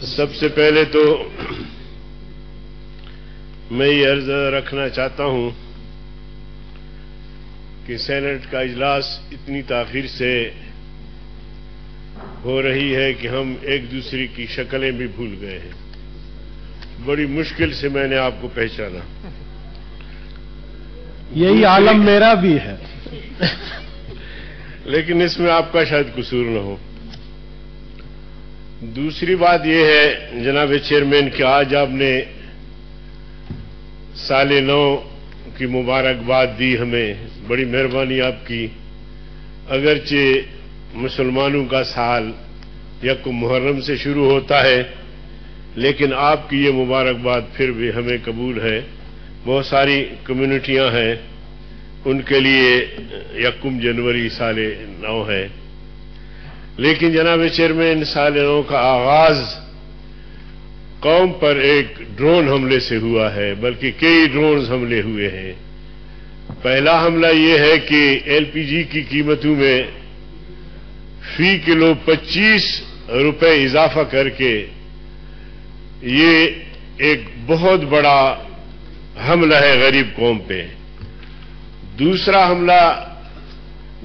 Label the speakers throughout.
Speaker 1: سب سے پہلے تو میں یہ عرض رکھنا چاہتا ہوں کہ سینٹ کا اجلاس اتنی تاخیر سے ہو رہی ہے کہ ہم ایک دوسرے کی شکلیں بھی بھول گئے ہیں. بڑی مشکل سے میں نے آپ کو پہچانا.
Speaker 2: یہی عالم میرا بھی ہے.
Speaker 1: لیکن اس میں آپ کا شاید قصور نہ ہو. دوسری بات یہ ہے جناب چیئرمین کہ آج آپ نے سال نو کی مبارکباد دی ہمیں. بڑی مہربانی آپ کی. اگرچہ مسلمانوں کا سال یکم محرم سے شروع ہوتا ہے لیکن آپ کی یہ مبارکباد پھر بھی ہمیں قبول ہے. بہت ساری کمیونٹیاں ہیں ان کے لیے یکم جنوری سال نو ہے. لیکن جناب چیئرمین سال نو کا آغاز قوم پر ایک ڈرون حملے سے ہوا ہے، بلکہ کئی ڈرونز حملے ہوئے ہیں. پہلا حملہ یہ ہے کہ ایل پی جی کی قیمتوں میں فی کلو 25 روپے اضافہ کر کے یہ ایک بہت بڑا حملہ ہے غریب قوم پہ. دوسرا حملہ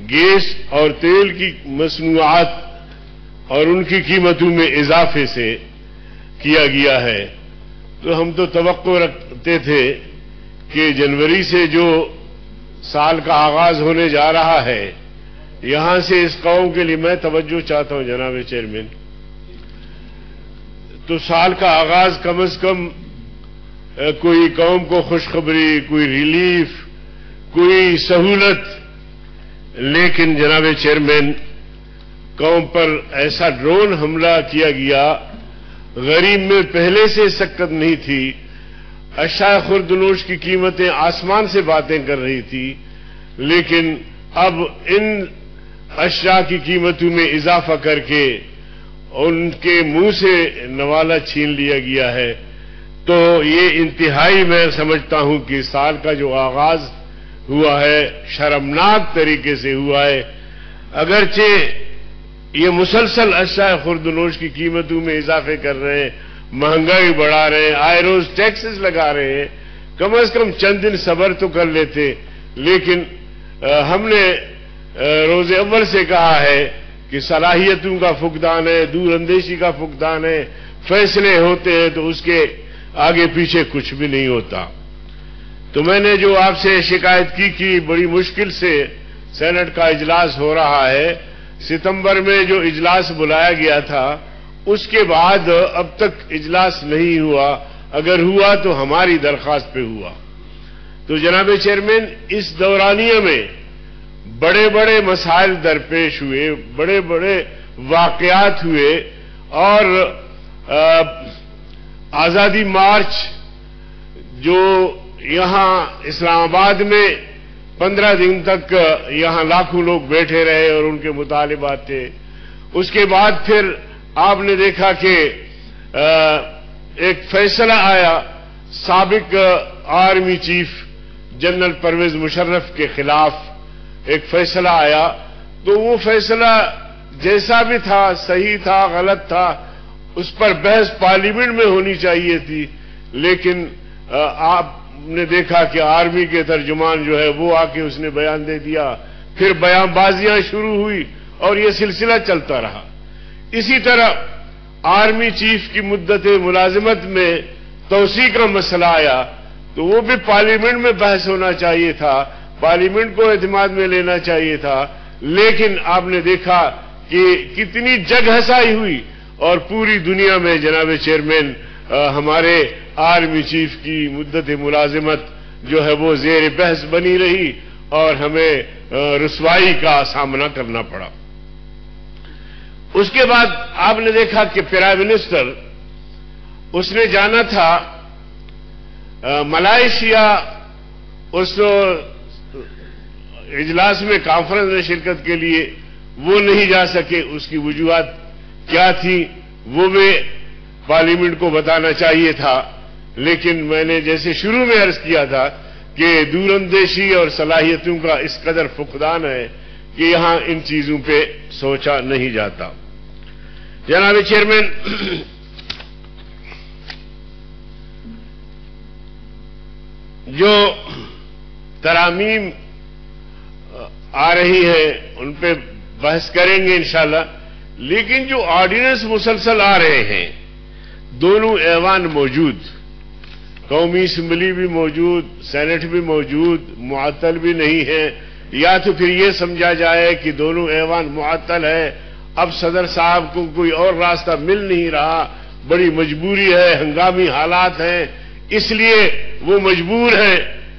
Speaker 1: گیس اور تیل کی مصنوعات اور ان کی قیمتوں میں اضافے سے کیا گیا ہے. تو ہم تو توقع رکھتے تھے کہ جنوری سے جو سال کا آغاز ہونے جا رہا ہے یہاں سے اس قوم کے لیے میں توجہ چاہتا ہوں جناب چیئرمین. تو سال کا آغاز کم از کم کوئی قوم کو خوشخبری، کوئی ریلیف، کوئی سہولت. لیکن جناب چیئرمین قوم پر ایسا ڈرون حملہ کیا گیا. غریب میں پہلے سے سکت نہیں تھی. اشیاء خوردنوش کی قیمتیں آسمان سے باتیں کر رہی تھی لیکن اب ان اشیاء کی قیمتوں میں اضافہ کر کے ان کے منہ سے نوالا چھین لیا گیا ہے. تو یہ انتہائی میں سمجھتا ہوں کہ سال کا جو آغاز ہوا ہے شرمناک طریقے سے ہوا ہے. اگرچہ یہ مسلسل اشیاء خوردنوش کی قیمتوں میں اضافے کر رہے ہیں، مہنگائی بڑھا رہے ہیں، آئے روز ٹیکسز لگا رہے ہیں. کم از کم چند دن صبر تو کر لیتے. لیکن ہم نے روز اول سے کہا ہے کہ صلاحیتوں کا فقدان ہے، دور اندیشی کا فقدان ہے. فیصلے ہوتے ہیں تو اس کے آگے پیچھے کچھ بھی نہیں ہوتا. تو میں نے جو آپ سے شکایت کی کہ بڑی مشکل سے سینٹ کا اجلاس ہو رہا ہے. ستمبر میں جو اجلاس بلایا گیا تھا اس کے بعد اب تک اجلاس نہیں ہوا. اگر ہوا تو ہماری درخواست پہ ہوا. تو جناب چیئرمین اس دورانیہ میں بڑے بڑے مسائل درپیش ہوئے، بڑے بڑے واقعات ہوئے اور آزادی مارچ جو یہاں اسلام آباد میں 15 دن تک یہاں لاکھوں لوگ بیٹھے رہے اور ان کے مطالبات تھے. اس کے بعد پھر آپ نے دیکھا کہ ایک فیصلہ آیا سابق army chief general Pervez Musharraf کے خلاف ایک فیصلہ آیا. تو وہ فیصلہ جیسا بھی تھا، صحیح تھا، غلط تھا، اس پر بحث پارلیمنٹ میں ہونی چاہیے تھی. لیکن آپ نے دیکھا کہ آرمی کے ترجمان جو ہے وہ آ کے اس نے بیان دے دیا. پھر بیان بازیاں شروع ہوئی اور یہ سلسلہ چلتا رہا. اسی طرح آرمی چیف کی مدت ملازمت میں توسیع کا مسئلہ آیا تو وہ بھی پارلیمنٹ میں بحث ہونا چاہیے تھا، پارلیمنٹ کو اعتماد میں لینا چاہیے تھا. لیکن آپ نے دیکھا کہ کتنی جگ ہنسائی ہوئی اور پوری دنیا میں جناب چیئرمین ہمارے آرمی چیف کی مدت ملازمت جو ہے وہ زیر بحث بنی رہی اور ہمیں رسوائی کا سامنا کرنا پڑا. اس کے بعد آپ نے دیکھا کہ پرائم منسٹر اس نے جانا تھا ملائیشیا. اس اجلاس میں کانفرنس میں شرکت کے لیے وہ نہیں جا سکے. اس کی وجوہات کیا تھی وہ بھی پارلیمنٹ کو بتانا چاہیے تھا. لیکن میں نے جیسے شروع میں عرض کیا تھا کہ دور اندیشی اور صلاحیتوں کا اس قدر فقدان ہے کہ یہاں ان چیزوں پہ سوچا نہیں جاتا. جناب چیئرمین، جو ترامیم آ رہی ہے ان پہ بحث کریں گے انشاءاللہ، لیکن جو آرڈیننس مسلسل آ رہے ہیں، دونوں ایوان موجود، قومی اسمبلی بھی موجود، سینٹ بھی موجود، معطل بھی نہیں ہے، یا تو پھر یہ سمجھا جائے کہ دونوں ایوان معطل ہے، اب صدر صاحب کو کوئی اور راستہ مل نہیں رہا، بڑی مجبوری ہے، ہنگامی حالات ہیں، اس لیے وہ مجبور ہیں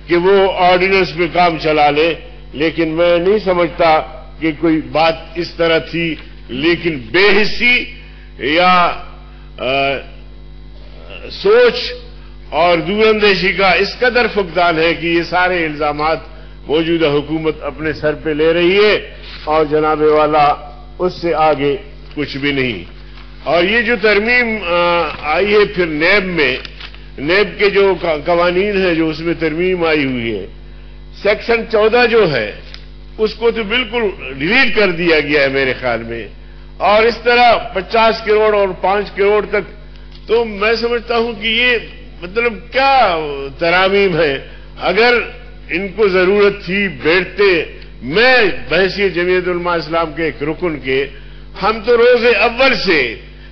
Speaker 1: کہ وہ آرڈیننس پہ کام چلا لے۔ لیکن میں نہیں سمجھتا کہ کوئی بات اس طرح تھی، لیکن بے حسی یا سوچ اور دور اندیشی کا اس قدر فقدان ہے کہ یہ سارے الزامات موجودہ حکومت اپنے سر پہ لے رہی ہے اور جناب والا اس سے آگے کچھ بھی نہیں۔ اور یہ جو ترمیم آئی ہے پھر نیب کے جو قوانین ہیں جو اس میں ترمیم آئی ہوئی ہے، سیکشن 14 جو ہے اس کو تو بالکل ڈیلیٹ کر دیا گیا ہے میرے خیال میں، اور اس طرح 50 کروڑ اور 5 کروڑ تک، تو میں سمجھتا ہوں کہ یہ مطلب کیا ترامیم ہے۔ اگر ان کو ضرورت تھی بیٹھتے، میں بحیثیت جمعیت علماء اسلام کے ایک رکن کے، ہم تو روز اول سے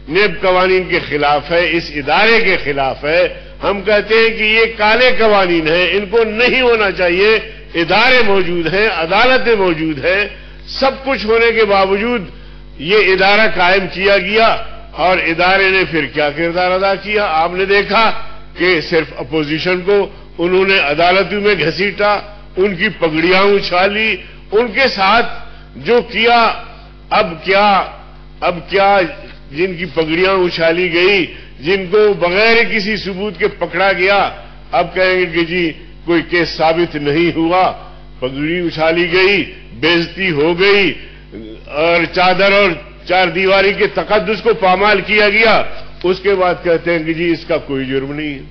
Speaker 1: نیب قوانین کے خلاف ہے، اس ادارے کے خلاف ہے، ہم کہتے ہیں کہ یہ کالے قوانین ہیں، ان کو نہیں ہونا چاہیے، ادارے موجود ہیں، عدالتیں موجود ہیں، سب کچھ ہونے کے باوجود یہ ادارہ قائم کیا گیا، اور ادارے نے پھر کیا کردار ادا کیا؟ آپ نے دیکھا کہ صرف اپوزیشن کو انہوں نے عدالتوں میں گھسیٹا، ان کی پگڑیاں اچھالی، ان کے ساتھ جو کیا، اب کیا جن کی پگڑیاں اچھالی گئی، جن کو بغیر کسی ثبوت کے پکڑا گیا، اب کہیں گے کہ جی کوئی کیس ثابت نہیں ہوا، پگڑی اچھالی گئی، بےعزتی ہو گئی، اور چادر اور چار دیواری کے تقدس کو پامال کیا گیا، اس کے بعد کہتے ہیں کہ جی اس کا کوئی جرم نہیں ہے۔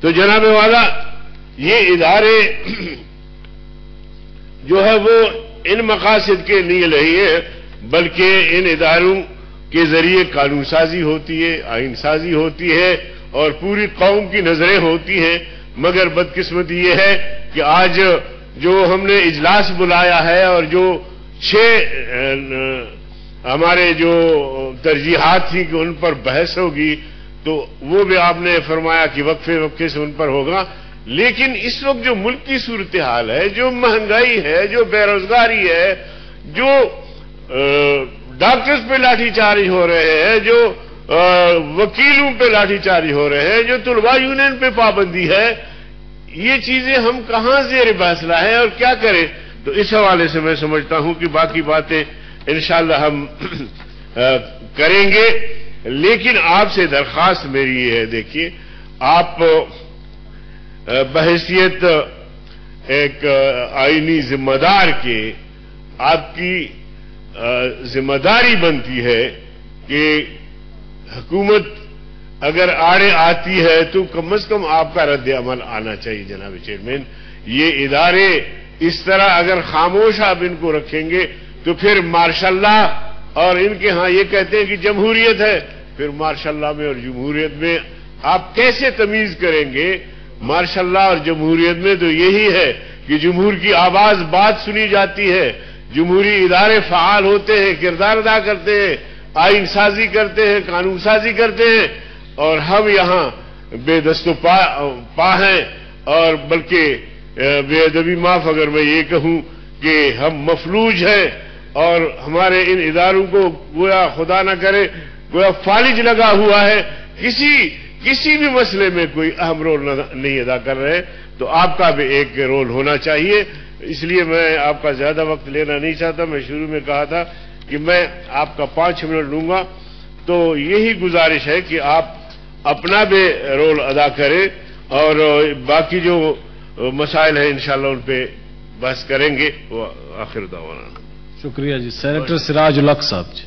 Speaker 1: تو جناب والا، یہ ادارے جو ہے وہ ان مقاصد کے نہیں رہی ہے، بلکہ ان اداروں کے ذریعے قانون سازی ہوتی ہے، آئین سازی ہوتی ہے، اور پوری قوم کی نظریں ہوتی ہیں۔ مگر بدقسمتی یہ ہے کہ آج جو ہم نے اجلاس بلایا ہے اور جو 6 ہمارے جو ترجیحات تھیں کہ ان پر بحث ہوگی، تو وہ بھی آپ نے فرمایا کہ وقفے سے ان پر ہوگا، لیکن اس وقت جو ملک کی صورتحال ہے، جو مہنگائی ہے، جو بے روزگاری ہے، جو ڈاکٹرز پہ لاٹھی چارج ہو رہے ہیں، جو وکیلوں پہ لاٹھی چارج ہو رہے ہیں، جو طلباء یونین پہ پابندی ہے، یہ چیزیں ہم کہاں زیر بحث لائیں اور کیا کریں؟ تو اس حوالے سے میں سمجھتا ہوں کہ باقی باتیں انشاءاللہ ہم کریں گے، لیکن آپ سے درخواست میری یہ ہے، دیکھیے آپ بحیثیت ایک آئینی ذمہ دار کے، آپ کی ذمہ داری بنتی ہے کہ حکومت اگر آڑے آتی ہے تو کم از کم آپ کا رد عمل آنا چاہیے۔ جناب چیئرمین، یہ ادارے اس طرح اگر خاموش آپ ان کو رکھیں گے تو پھر ماشاء اللہ، اور ان کے ہاں یہ کہتے ہیں کہ جمہوریت ہے، پھر ماشاء اللہ میں اور جمہوریت میں آپ کیسے تمیز کریں گے؟ ماشاء اللہ اور جمہوریت میں تو یہی ہے کہ جمہور کی آواز بات سنی جاتی ہے، جمہوری ادارے فعال ہوتے ہیں، کردار ادا کرتے ہیں، آئین سازی کرتے ہیں، قانون سازی کرتے ہیں، اور ہم یہاں بے دست و پا ہیں، اور بلکہ بے ادبی معاف اگر میں یہ کہوں کہ ہم مفلوج ہیں، اور ہمارے ان اداروں کو گویا خدا نہ کرے گویا فالج لگا ہوا ہے، کسی بھی مسئلے میں کوئی اہم رول نہیں ادا کر رہے۔ تو آپ کا بھی ایک رول ہونا چاہیے، اس لیے میں آپ کا زیادہ وقت لینا نہیں چاہتا۔ میں شروع میں کہا تھا کہ میں آپ کا 5 منٹ لوں گا، تو یہی گزارش ہے کہ آپ اپنا بھی رول ادا کریں، اور باقی جو مسائل ہیں انشاءاللہ ان پہ بحث کریں گے۔ وہ آخر دعوانا۔
Speaker 2: شکریہ جی، سینیٹر سراج الحق صاحب جی۔